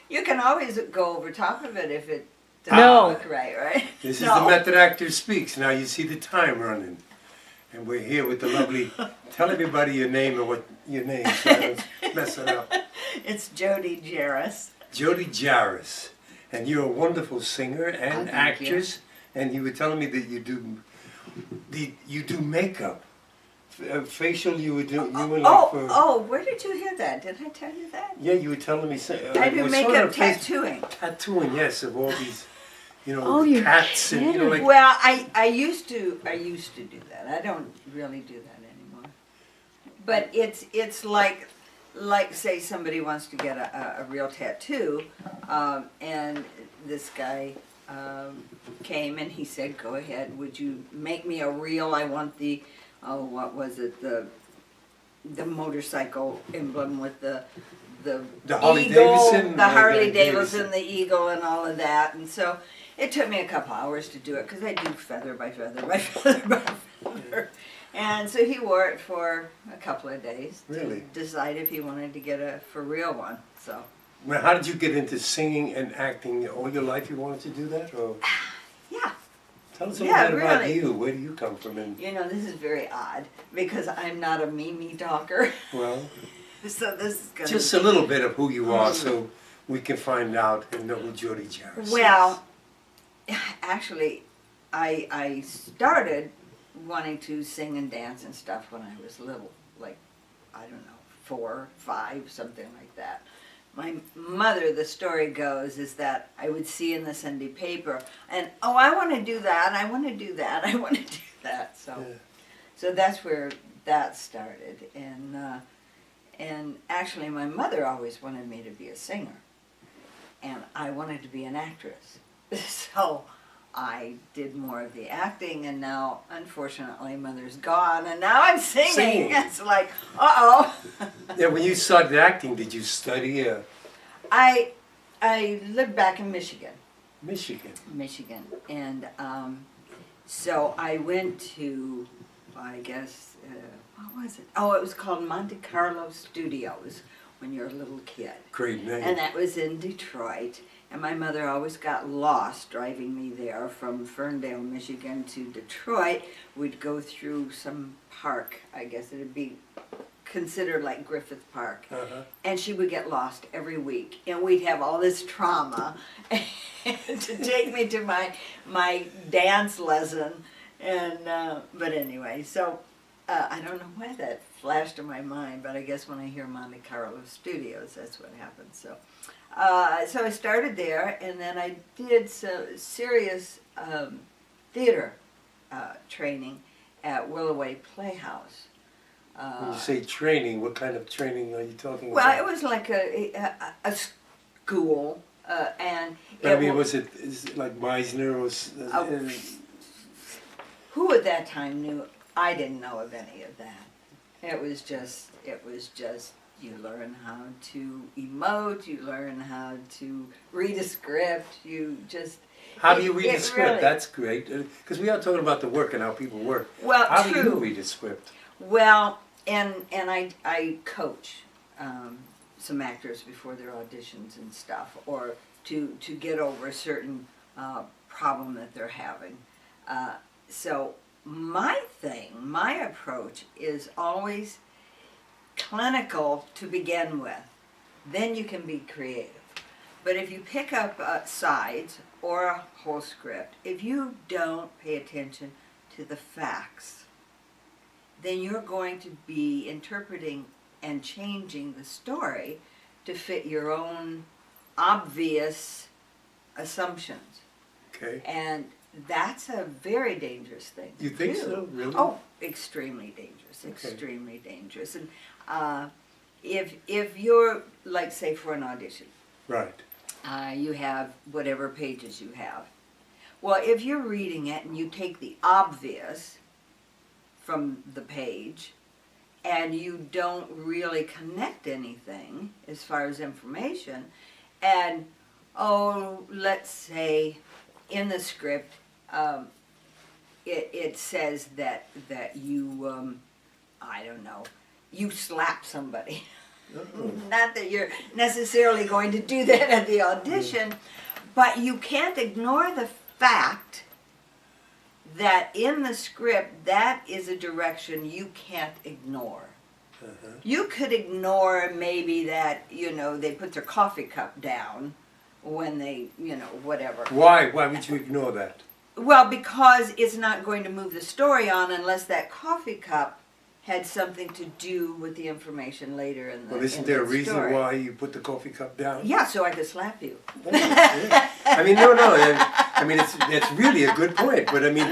You can always go over top of it if it doesn't No. look right? This is No. the Method Actor Speaks. Now you see the time running. And we're here with the lovely, tell everybody your name and what your name, so I don't mess it up. It's Jody Jaress. Jody Jaress. And you're a wonderful singer and thank actress. And you were telling me that you do makeup. Facial, you were doing, you were like for... Oh, where did you hear that? Did I tell you that? Yeah, you were telling me... I do makeup tattooing. Tattooing, yes, of all these, Oh, you're cats and, like... Well, I used to do that. I don't really do that anymore. But it's like say somebody wants to get a real tattoo, and this guy came and he said, "Go ahead, would you make me a real? I want the what was it, the motorcycle emblem with the Harley eagle, Davidson, the Harley Davidson, the eagle, and all of that." And so it took me a couple hours to do it because I do feather by feather by feather by feather. And so he wore it for a couple of days to decide if he wanted to get a for real one. So. Now, how did you get into singing and acting? All your life you wanted to do that, or? Yeah. Tell us a little bit about you. Where do you come from? And you know, this is very odd because I'm not a me talker. well, so this is gonna just a little bit of who you are, so we can find out and know who Jody Jaress is. Well, actually, I started wanting to sing and dance and stuff when I was little, like, I don't know, 4, 5, something like that. My mother, the story goes, is that I would see in the Sunday paper, and I want to do that, I want to do that, I want to do that. So that's where that started, and actually my mother always wanted me to be a singer, and I wanted to be an actress. So I did more of the acting, and now, unfortunately, Mother's gone, and now I'm singing. It's like, uh-oh. Yeah, when you started acting, did you study? I lived back in Michigan. Michigan. And so I went to, I guess, what was it? Oh, it was called Monte Carlo Studios when you're a little kid. Great name. And that was in Detroit. And my mother always got lost driving me there from Ferndale, Michigan to Detroit. We'd go through some park, I guess it would be considered like Griffith Park. And she would get lost every week. And we'd have all this trauma to take me to my dance lesson. And but anyway, so I don't know why that flashed in my mind, but I guess when I hear Monte Carlo Studios, that's what happened. So I started there, and then I did some serious theater training at Willoway Playhouse. When you say training, what kind of training are you talking about? Well, it was like a school, and was it like Meisner or? Who at that time knew? I didn't know of any of that. It was just you learn how to emote, you learn how to read a script, you just... How do you read a script? Really, that's great, because we are talking about the work and how people work. Well, how do you read a script? Well, and I coach some actors before their auditions and stuff, or to get over a certain problem that they're having. So my approach is always clinical to begin with. Then you can be creative. But if you pick up sides or a whole script, if you don't pay attention to the facts, then you're going to be interpreting and changing the story to fit your own obvious assumptions. Okay. And that's a very dangerous thing to do. You think so? Really? Oh, extremely dangerous. Okay. Extremely dangerous. And if you're, like, say, for an audition, right, you have whatever pages you have. Well, if you're reading it and you take the obvious from the page and you don't really connect anything as far as information, and let's say in the script it says that you I don't know, you slap somebody Not that you're necessarily going to do that at the audition, but you can't ignore the fact that in the script, that is a direction you can't ignore. You could ignore maybe that, they put their coffee cup down when they, whatever. Why? Why would you ignore that? Well, because it's not going to move the story on unless that coffee cup had something to do with the information later in the Well, isn't there a reason story. why you put the coffee cup down? Yeah, so I could slap you. Yeah. I mean, no. I mean, it's really a good point, but I mean,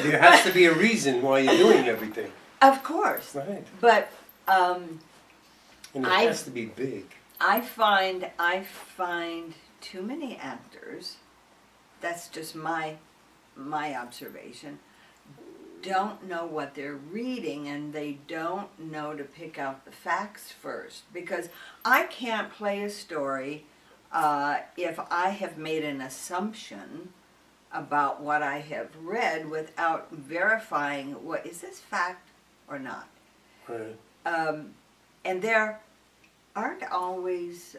there has to be a reason why you're doing everything. Of course. Right. But And it has to be big. I find too many actors, that's just my observation, don't know what they're reading, and they don't know to pick out the facts first. Because I can't play a story if I have made an assumption about what I have read without verifying is this fact or not. Right. And there aren't always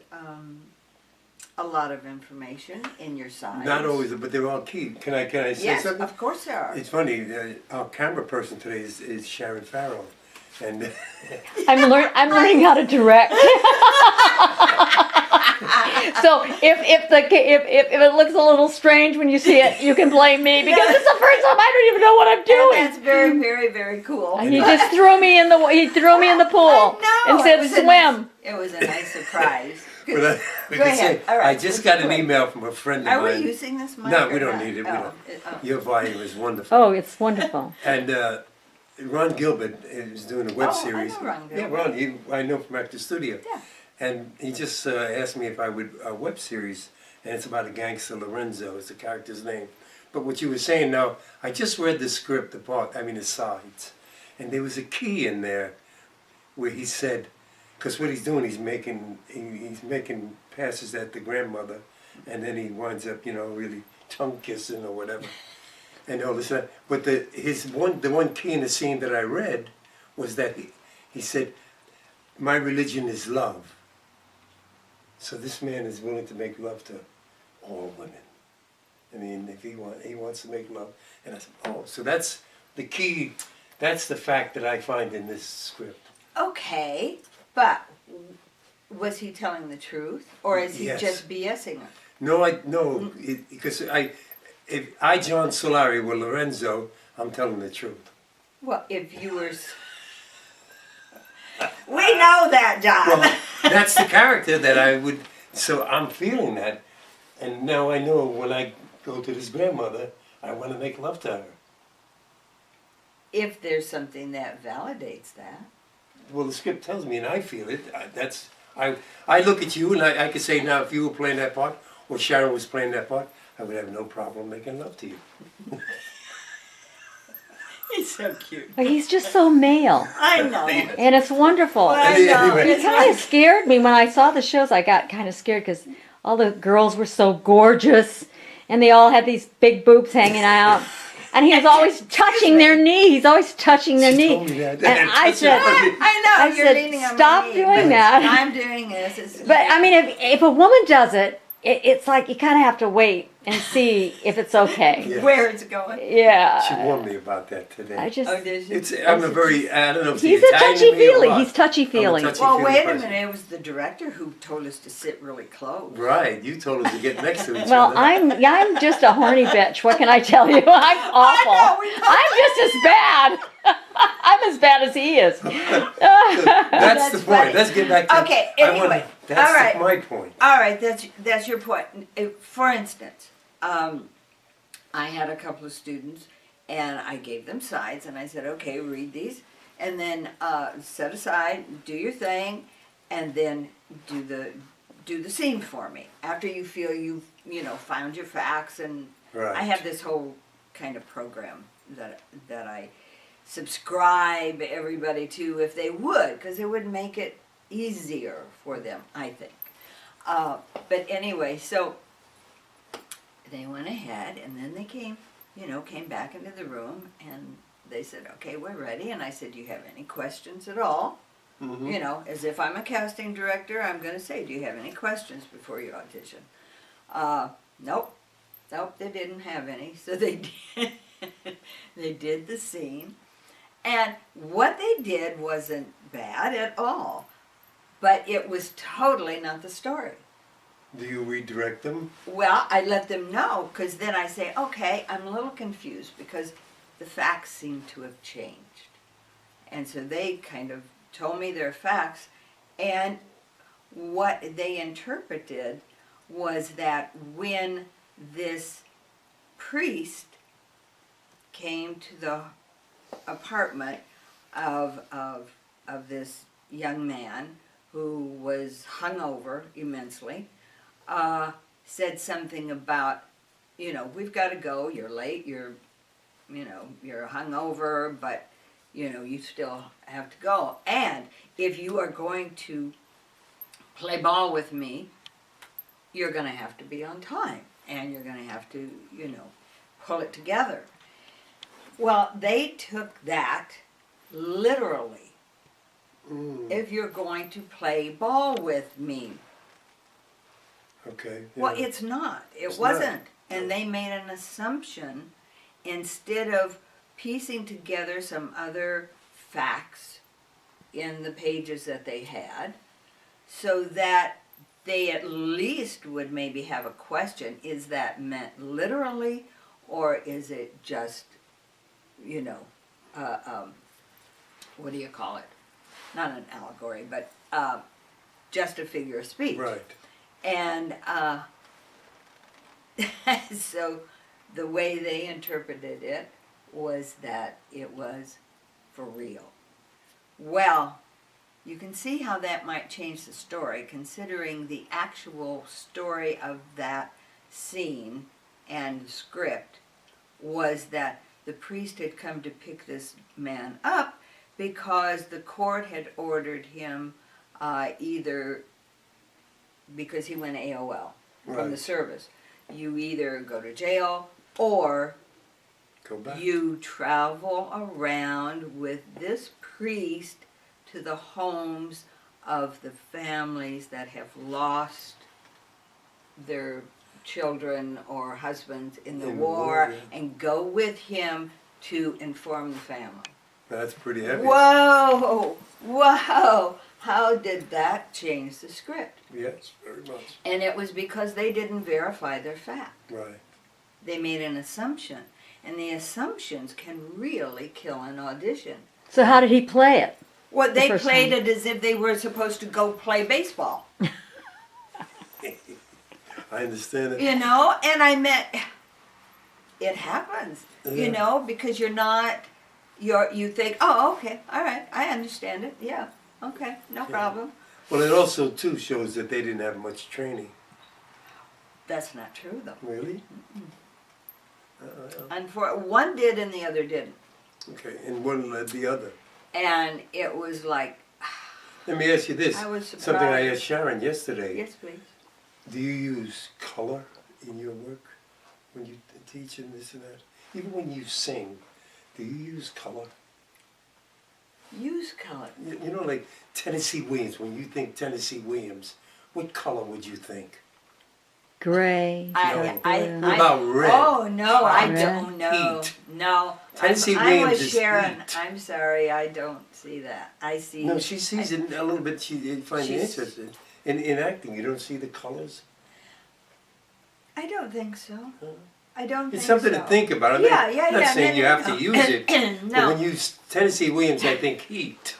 a lot of information in your sides. Not always, but they're all key. Can I say Yes, something? of course there are. It's funny. Our camera person today is Sharon Farrell, and I'm learning how to direct. So if it looks a little strange when you see it, you can blame me because it's the first time I don't even know what I'm doing. And that's very, very, very cool. And he just threw me in the pool I know, and said swim. It was a nice surprise. but we Go could ahead. say, All right, I just got an go ahead. email from a friend of Are mine. we using this mic? No, or we don't not? need it. We Oh, don't. Your volume is wonderful. Oh, it's wonderful. And Ron Gilbert is doing a web series. I know Ron Gilbert. Yeah, Ron, I know from Actor Studio. Yeah. And he just asked me if I would a web series, and it's about a gangster, Lorenzo is the character's name. But what you were saying now, I just read the script, the sides, and there was a key in there where he said, because what he's doing, he's making passes at the grandmother, and then he winds up, really tongue kissing or whatever, and all this. But the one key in the scene that I read was that he said, "My religion is love." So this man is willing to make love to all women. I mean, if he wants to make love, and I said, so that's the key. That's the fact that I find in this script. Okay, but was he telling the truth, or is he Yes. just BSing it? No, because if I, John Solari, were Lorenzo, I'm telling the truth. Well, if you were... We know that, John. Well, that's the character that I would, so I'm feeling that, and now I know when I go to this grandmother, I want to make love to her. If there's something that validates that. Well, the script tells me, and I feel it. I look at you, and I could say now, if you were playing that part, or Sharon was playing that part, I would have no problem making love to you. He's so cute. But he's just so male, I know. and it's wonderful. Well, I know. Anyway. It kind of scared me when I saw the shows. I got kind of scared because all the girls were so gorgeous, and they all had these big boobs hanging out. And he was always touching their knee. He's always touching their She knee. told me that. And I said, I know, I you're said, leaning on stop my knee, doing but that. I'm doing this. but I mean, if a woman does it, it's like you kind of have to wait and see if it's okay. Yeah. Where it's going. Yeah. She warned me about that today. I just. Oh, did you? I'm a very, I don't know if He's it's a Italian touchy in me or feely. what. He's touchy feely. I'm a touchy Well, feely wait a person. minute. It was the director who told us to sit really close. Right, you told us to get next to each Well, other. I'm just a horny bitch. What can I tell you? I'm awful. know, we know. I'm just as bad. I'm as bad as he is. That's the point. funny. Let's get back to Okay, I wanna- anyway, that's all right. my point. All right, that's your point. For instance, I had a couple of students, and I gave them sides, and I said, okay, read these, and then set aside, do your thing, and then do the scene for me. After you feel you've found your facts, and Right. I have this whole kind of program that I subscribe everybody to if they would, because it would make it easier for them, I think. But anyway, so they went ahead, and then they came back into the room, and they said, okay, we're ready. And I said, do you have any questions at all? You know, as if I'm a casting director, I'm going to say, do you have any questions before you audition? Nope. Nope, they didn't have any. So they did, they did the scene. And what they did wasn't bad at all. But it was totally not the story. Do you redirect them? Well, I let them know, because then I say, okay, I'm a little confused because the facts seem to have changed. And so they kind of told me their facts, and what they interpreted was that when this priest came to the apartment of this young man who was hungover immensely, said something about, you know, we've got to go, you're late, you're hungover, but, you know, you still have to go. And if you are going to play ball with me, you're going to have to be on time, and you're going to have to, you know, pull it together. Well, they took that literally. If you're going to play ball with me. Okay. Yeah. Well, it's not. It wasn't. And they made an assumption instead of piecing together some other facts in the pages that they had, so that they at least would maybe have a question, is that meant literally, or is it just, you know, what do you call it? Not an allegory, but just a figure of speech. Right. And so the way they interpreted it was that it was for real. Well, you can see how that might change the story, considering the actual story of that scene and script was that the priest had come to pick this man up because the court had ordered him either, because he went AOL from the service, you either go to jail or Go back. you travel around with this priest to the homes of the families that have lost their children or husbands in the war, and go with him to inform the family. That's pretty heavy. Whoa! Whoa! How did that change the script? Yes, very much. And it was because they didn't verify their fact. Right. They made an assumption. And the assumptions can really kill an audition. So how did he play it? Well, they first played time. it as if they were supposed to go play baseball. I understand it. You know? And I meant, it happens. Yeah. You know, because you think, oh, okay, all right, I understand it. Yeah, okay, no problem. Well, it also, too, shows that they didn't have much training. That's not true, though. Really? One did and the other didn't. Okay, and one led the other. And it was like, Let me ask you this. I was Something I surprised. asked Sharon yesterday. yes, please. Do you use color in your work when you teach and this and that? Even when you sing, do you use color? Use color. You know, like Tennessee Williams, when you think Tennessee Williams, what color would you think? Gray. What about red? Oh, no, I Red. don't know. Heat. No. Tennessee I'm Williams with is Sharon. heat. I'm sorry, I don't see that. I see. No, she sees it a little bit. She finds it She's- interesting. In acting, you don't see the colors? I don't think so. I don't think It's something so. to think about. Yeah, I'm not saying you have to use it. But No. when you Tennessee Williams, I think heat.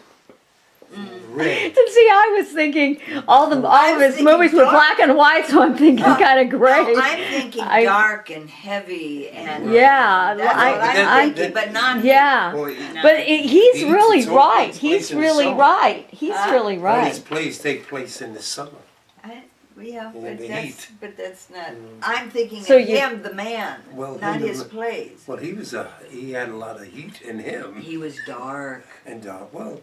Red. And see, I was thinking all of his thinking movies were dark. black and white, so I'm thinking kind of gray. No, I'm thinking dark and heavy and Yeah, that's I- what I- I'm thinking, but not Yeah. Well, No. But he's Heat, really it's all right. takes place He's in the really summer. right. He's Huh? really all these right. plays take place in the summer. Yeah, Yeah, but the that's not. I'm thinking So of you- him, the man, Well, not him, his plays. Well, he had a lot of heat in him. He was dark. And well,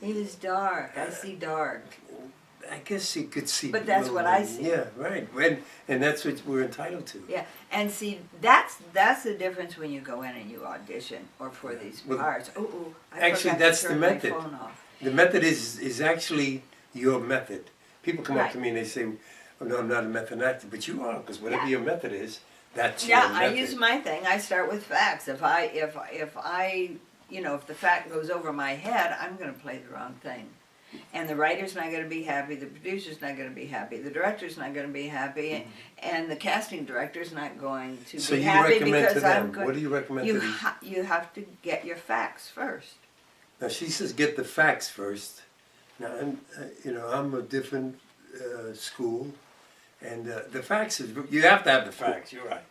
He was dark. I see dark. I guess you could see. But that's what I see. Yeah, right. And that's what we're entitled to. Yeah, and see, that's the difference when you go in and you audition or for these Well, parts. Oh, I actually, forgot that's to the turn my method. phone off. The method is actually your method. People come up to Right. me and they say, "Oh no, I'm not a method actor," but you are, because whatever Yeah. your method is, that's Yeah, your method. I use my thing. I start with facts. If the fact goes over my head, I'm going to play the wrong thing. And the writer's not going to be happy, the producer's not going to be happy, the director's not going to be happy, and the casting director's not going to So be you happy recommend because to I'm them? going. What do you recommend You to these? you have to get your facts first. Now she says get the facts first. Now I'm a different school, and the facts is you have to have the facts. You're right,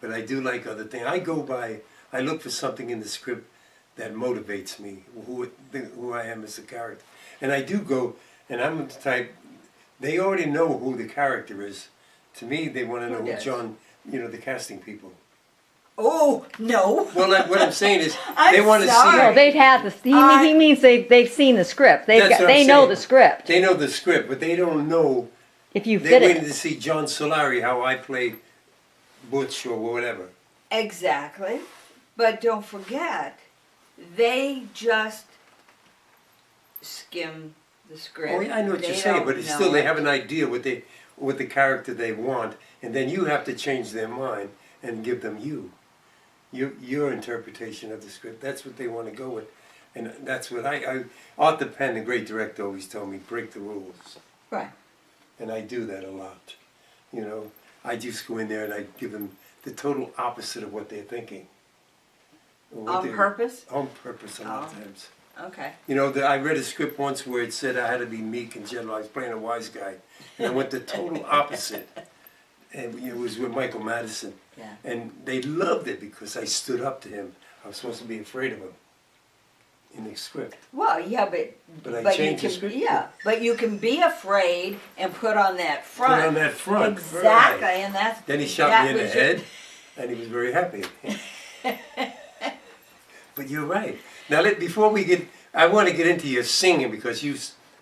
but I do like other things. I look for something in the script that motivates me, who I am as a character, and I do go. And I'm the type. They already know who the character is. To me, they want to know Who who does? John. The casting people. Oh no! Well, what I'm saying is I'm they want to sorry. No, see. they've had the. He means they've seen the script. That's what They I'm know saying. the script. They know the script, but they don't know. If you They're fit waiting it. to see John Solari, how I play Butch or whatever. Exactly, but don't forget, they just skim the script. Oh, yeah, I know what They you're saying, but don't it's still know they it. have an idea what the character they want, and then you have to change their mind and give them your interpretation of the script. That's what they want to go with, and that's what Arthur Penn, the great director, always told me: break the rules. Right. And I do that a lot. I just go in there and I give them the total opposite of what they're thinking. On purpose? On purpose, a lot of Oh. times. Okay. I read a script once where it said I had to be meek and gentle. I was playing a wise guy. And I went the total opposite. And it was with Michael Madison. Yeah. And they loved it because I stood up to him. I was supposed to be afraid of him in the script. Well, yeah, But I you changed the can, script. yeah, but you can be afraid and put on that front. Put on that front. Exactly, Right. and that's. Then he shot that me in the was your- head, and he was very happy. But you're right. Now, before we I want to get into your singing because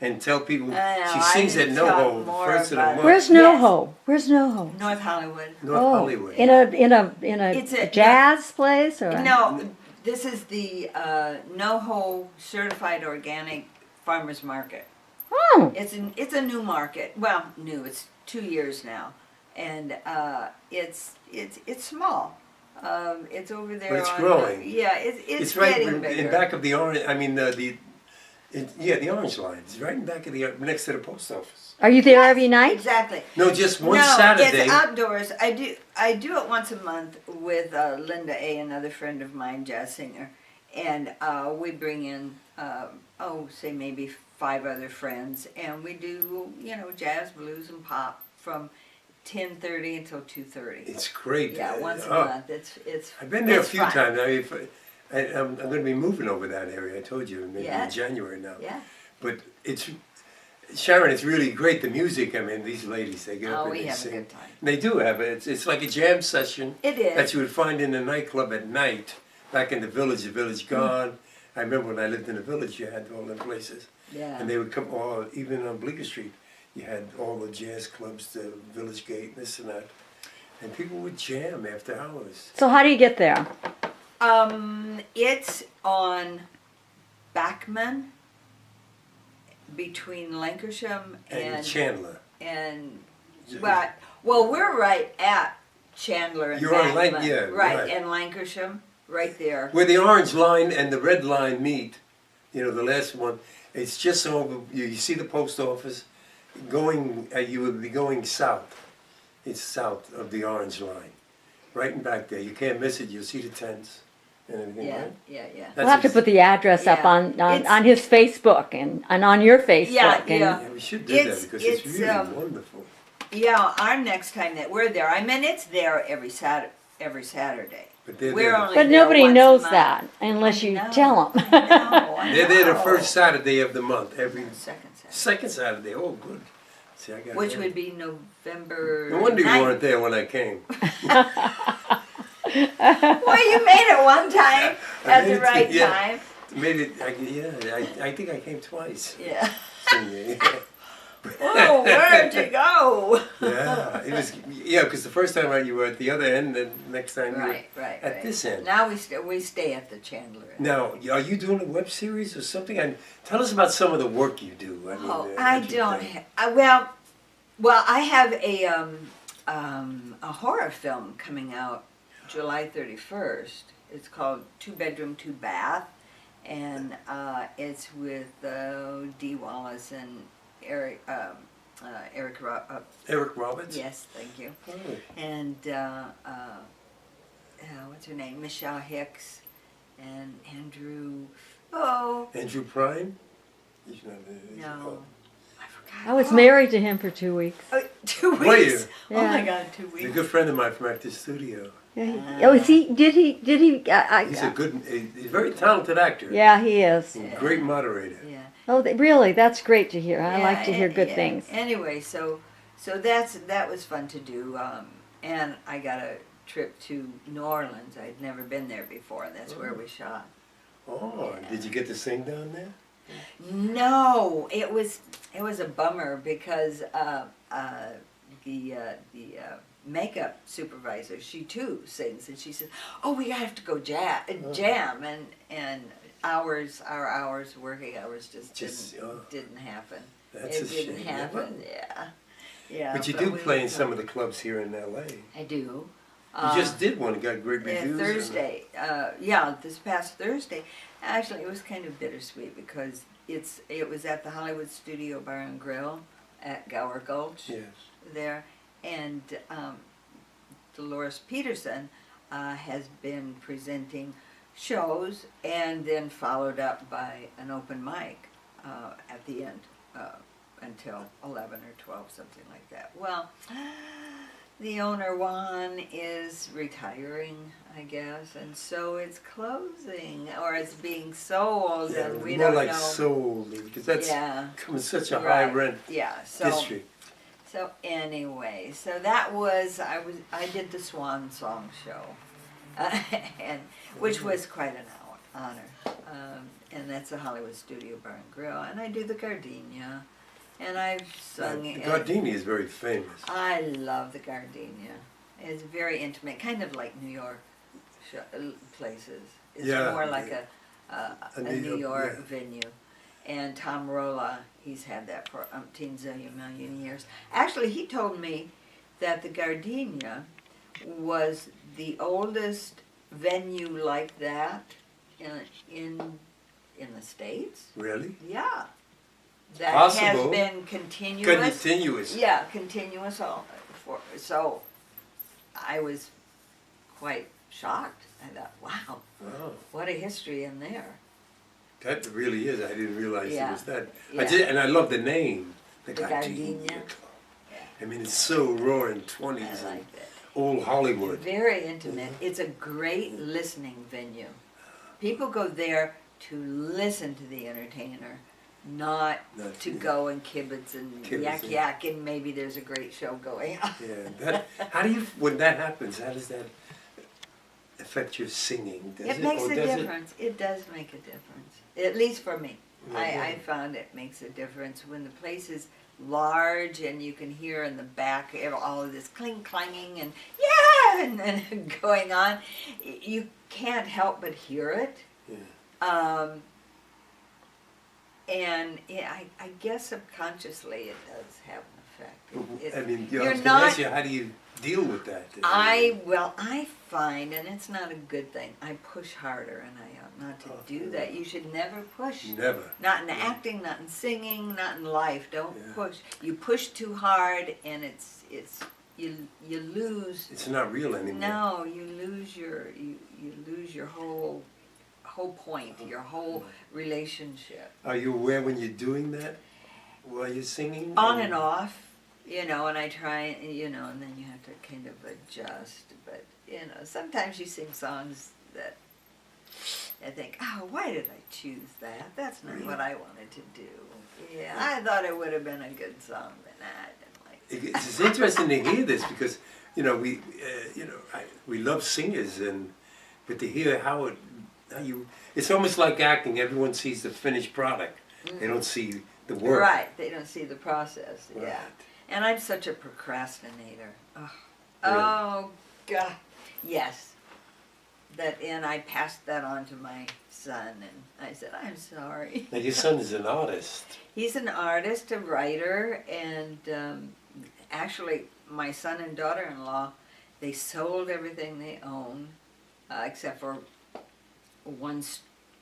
and tell people I know, she I sings need at to talk NoHo the more first of the about it. month, Where's Yes. NoHo? Where's NoHo? North Hollywood. North Hollywood. In a It's a- jazz place or? No, this is the NoHo Certified Organic Farmers Market. Oh, It's a new market. Well, new. It's 2 years now, and it's small. It's over there. But it's on, growing. Yeah, it's It's right getting bigger. in back of the orange. I mean the orange line. It's right in back of next to the post office. are you there every night? Exactly. No, just one no, Saturday. it's outdoors. I do it once a month with Linda A, another friend of mine, jazz singer, and we bring in say maybe 5 other friends, and we do jazz, blues, and pop from 10:30 until 2:30. It's great. Yeah, once a Oh, month. It's. I've been there a it's few fun. times. I'm going to be moving over that area. I told you maybe Yeah. in January now. Yeah. But Sharon, it's really great. The music. I mean, these ladies, they get up Oh, and we they have sing. a good time. They do have it. It's like a jam session It is. that you would find in a nightclub at night. Back in the village gone. I remember when I lived in the village, you had all the places. Yeah. And they would come, or even on Bleecker Street, you had all the jazz clubs, the Village Gate, this and that. And people would jam after hours. So how do you get there? It's on Backman between Lancashire And Chandler. and well, we're right at Chandler and You're on Backman, right. and Lancashire, right there. Where the orange line and the red line meet, the last one, it's just over, you see the post office, you would be going south. It's south of the orange line, right in back there. You can't miss it. You'll see the tents and everything, Yeah, right? yeah. We'll have to put the address up Yeah. on his Facebook and on your Facebook. Yeah, and yeah. Yeah, we should do It's- that because it's it's, really wonderful. Yeah, our next time that we're there, it's there every Saturday. But they're We're there. only But there nobody once a knows month. that unless you I know, tell them. I know, I They're there the know. first Saturday of the month, every Second Saturday. second Saturday. Oh, good. See, I got Which that. would be November. No wonder you 9th. weren't there when I came. Well, you made it one time I at made the it, right yeah. time. Made it. I think I came twice. Yeah. Singing. Oh, where'd you go? Yeah, it was. Yeah, because the first time you were at the other end, and next time you Right, were right, at right. this end. Now we stay at the Chandler end. Now, are you doing a web series or something? And tell us about some of the work you do. I mean, Oh, that I you've don't done. have. Well, I have a horror film coming out July 31st. It's called 2-Bedroom, 2-Bath, and it's with Dee Wallace and Eric. Eric Roberts? Yes, thank you. Oh. And what's her name? Michelle Hicks and Andrew. Oh Andrew Prime? He's not, no, I forgot. I was Oh. married to him for 2 weeks. Oh, 2 weeks. Were you? Oh my Yeah. God, 2 He's a weeks. good friend of mine from Actors Studio. Yeah, oh, is he? Did he? He's a good, he's a very talented actor. Yeah, he is. And a great moderator. Yeah. Oh, really? That's great to hear. I Yeah, like to hear good yeah. things. Anyway, so that was fun to do, and I got a trip to New Orleans. I'd never been there before. That's where we shot. Oh, did you get to sing down there? No, it was a bummer because the makeup supervisor, she too sings, and she said, "Oh, we have to go jam," and our hours, working hours, just didn't happen. That's It a didn't shame. happen. Yeah. But you do play in some of the clubs here in L.A. I do. You just did one, got great reviews. Thursday. This past Thursday. Actually, it was kind of bittersweet because it was at the Hollywood Studio Bar and Grill at Gower Gulch Yes. there, and Dolores Peterson has been presenting shows and then followed up by an open mic at the end until 11 or 12, something like that. Well, the owner, Juan, is retiring, I guess, and so it's closing, or it's being sold, Yeah, and we more don't like know. sold, because that's Yeah. become such a Right. high rent Yeah, so district. so anyway, so that was I did the Swan Song show, and which was quite an honor, and that's a Hollywood Studio Bar and Grill, and I do the Gardenia, and I've sung The it. Gardini is very famous. I love the Gardenia. It's very intimate, kind of like New York places. It's Yeah. more like a New York yeah. venue. And Tom Rolla, he's had that for umpteen zillion million years. Actually, he told me that the Gardenia was the oldest venue like that in the States. Really? Yeah. That Possible. has been continuous. Continuous. Yeah, continuous. So I was quite shocked. I thought, wow, Wow. what a history in there. That really is. I didn't realize it Yeah. was that. Yeah. And I love the name. The Gardenia. Gardenia. Yeah. I mean, it's so roaring 20s I and liked it. old Hollywood. Very intimate. It's a great listening venue. People go there to listen to the entertainer, not to go and kibitz and yak and maybe there's a great show going on. Yeah. How do you, when that happens, how does that affect your singing? Does It makes or a does it- difference. It does make a difference. At least for me. Yeah. I found it makes a difference when the place is large and you can hear in the back all of this clanging and yeah and going on. You can't help but hear it. Yeah. And yeah, I guess subconsciously it does have an effect. I mean, you're I was going to not- ask you, how do you deal with that? I find, and it's not a good thing, I push harder and I ought not to do that. You should never push. Never. Not in acting, not in singing, not in life. Don't Yeah. push. You push too hard and you lose. It's not real anymore. No, you lose your whole point, your whole relationship. Are you aware when you're doing that while you're singing? On and off, and I try, and then you have to kind of adjust. But, sometimes you sing songs that I think, oh, why did I choose that? That's not what I wanted to do. Yeah, I thought it would have been a good song, but I didn't like it. It's interesting to hear this because, we love singers, but to hear how it's almost like acting. Everyone sees the finished product. They don't see the work. Right, they don't see the process, yeah. Right. And I'm such a procrastinator. Oh, Really? oh God, yes. And I passed that on to my son, and I said, I'm sorry. Now your son is an artist. He's an artist, a writer, and actually my son and daughter-in-law, they sold everything they own, except for one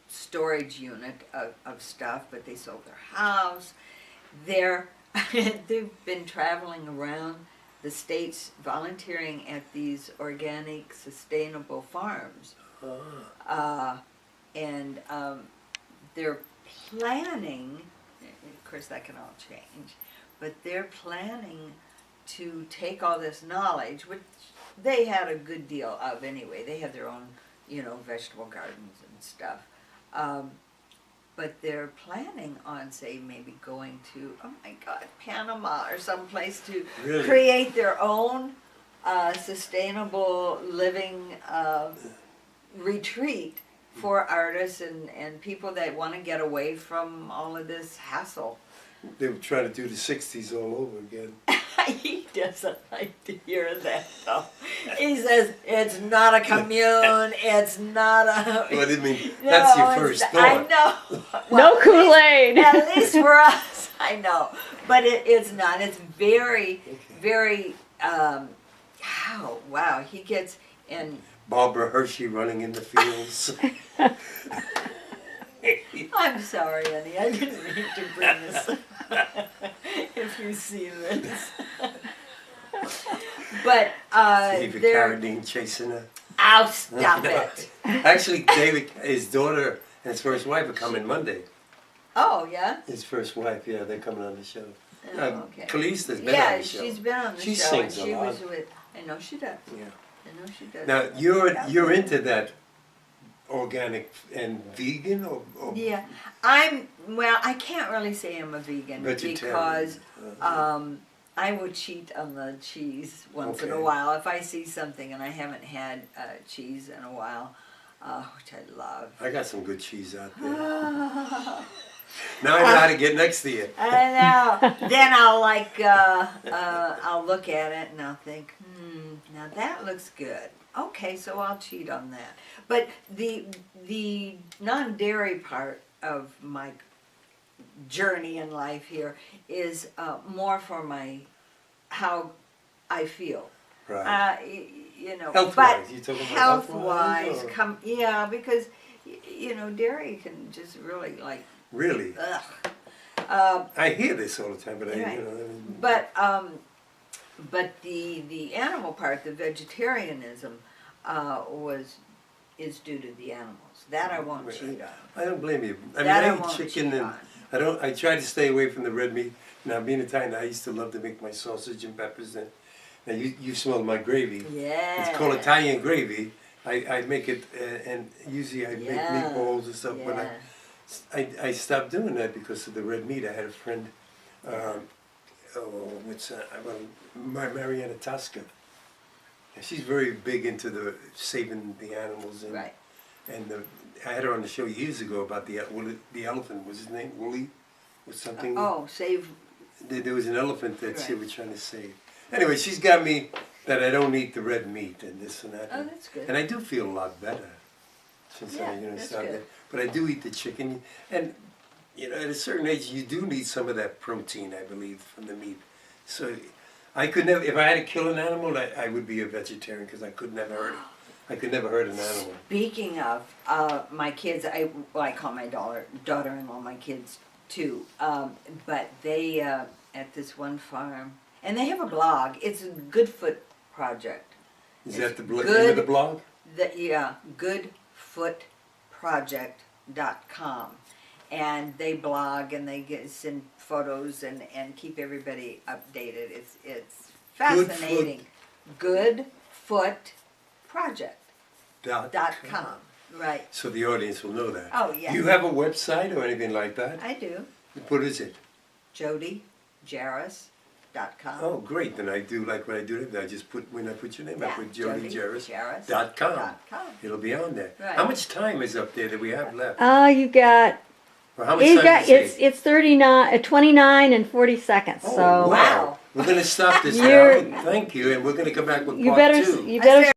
storage unit of stuff, but they sold their house. They've been traveling around the states volunteering at these organic, sustainable farms. And they're planning, of course that can all change, but they're planning to take all this knowledge, which they had a good deal of anyway. They had their own, vegetable gardens and stuff. But they're planning on, say, maybe going to, oh my God, Panama or someplace to Really? create their own sustainable living retreat for artists and people that want to get away from all of this hassle. They were trying to do the 60s all over again. He doesn't like to hear that though. He says, it's not a commune, it's not a... Well, I mean, that's your first thought. I know. No Kool-Aid. At least for us, I know. But it's not. It's very, very, oh, wow. He gets in... Barbara Hershey running in the fields. I'm sorry, honey. I didn't mean to bring this up. If you see this. But David they're... Carradine chasing her. Oh, stop it. Actually, David, his daughter and his first wife are coming Monday. Oh, yeah? His first wife, yeah, they're coming on the show. Oh, okay. Khalees has been Yeah, on the show. she's been on the She show. sings and a she lot. was with... I know she does. Yeah. I know she does. Now you're into that organic and vegan or Yeah, well, I can't really say I'm a vegan vegetarian? because I would cheat on the cheese once in a Okay. while. If I see something and I haven't had cheese in a while, which I love. I got some good cheese out there. Now I know how to get next to you. I know. Then I'll I'll look at it and I'll think, now that looks good. Okay, so I'll cheat on that. But the non-dairy part of my journey in life here is more for how I feel. Right. But Health-wise, you talking about health-wise, health-wise, or- yeah, because dairy can just really Really? ugh. I hear this all the time, but Right. I mean, But the animal part, the vegetarianism, is due to the animals. That I won't cheat on. I don't blame you. I mean, That I I eat won't chicken cheat and on. I try to stay away from the red meat. Now, being Italian, I used to love to make my sausage and peppers. And now you smell my gravy. Yeah. It's called Italian gravy. I make it, and usually I make Yeah. meatballs and stuff. But Yeah. I stopped doing that because of the red meat. I had a friend, Mariana Tosca. And she's very big into saving the animals. And, Right. And I had her on the show years ago about the elephant. Was his name Wooly? Or something? Save. There was an elephant that she Right. was trying to save. Anyway, she's got me that I don't eat the red meat and this and that. Oh, that's good. And I do feel a lot better since Yeah, I that's stopped good. it. But I do eat the chicken. And, at a certain age, you do need some of that protein, I believe, from the meat. So I could never, if I had to kill an animal, I would be a vegetarian because I could never hurt an animal. Speaking of my kids, I call my daughter-in-law my kids too. But they at this one farm, and they have a blog. It's a Goodfoot Project. Is that the name good. of the blog? Goodfootproject.com. And they blog and they send photos and keep everybody updated. It's fascinating. Goodfootproject.com. Right. So the audience will know that. Oh, yeah. Do you have a website or anything like that? I do. What is it? JodyJaress.com. Oh, great. Then I do like what I do. I just when I put your name, I Yeah, put JodyJaress.com. JodyJaress.com. It'll be on there. Right. How much time is up there that we have left? You got Or how much You time got, did you say? it's 39, 29 and 40 seconds. Oh, So wow. We're going to stop this You're- now. Thank you. And we're going to come back with you part better, two. you better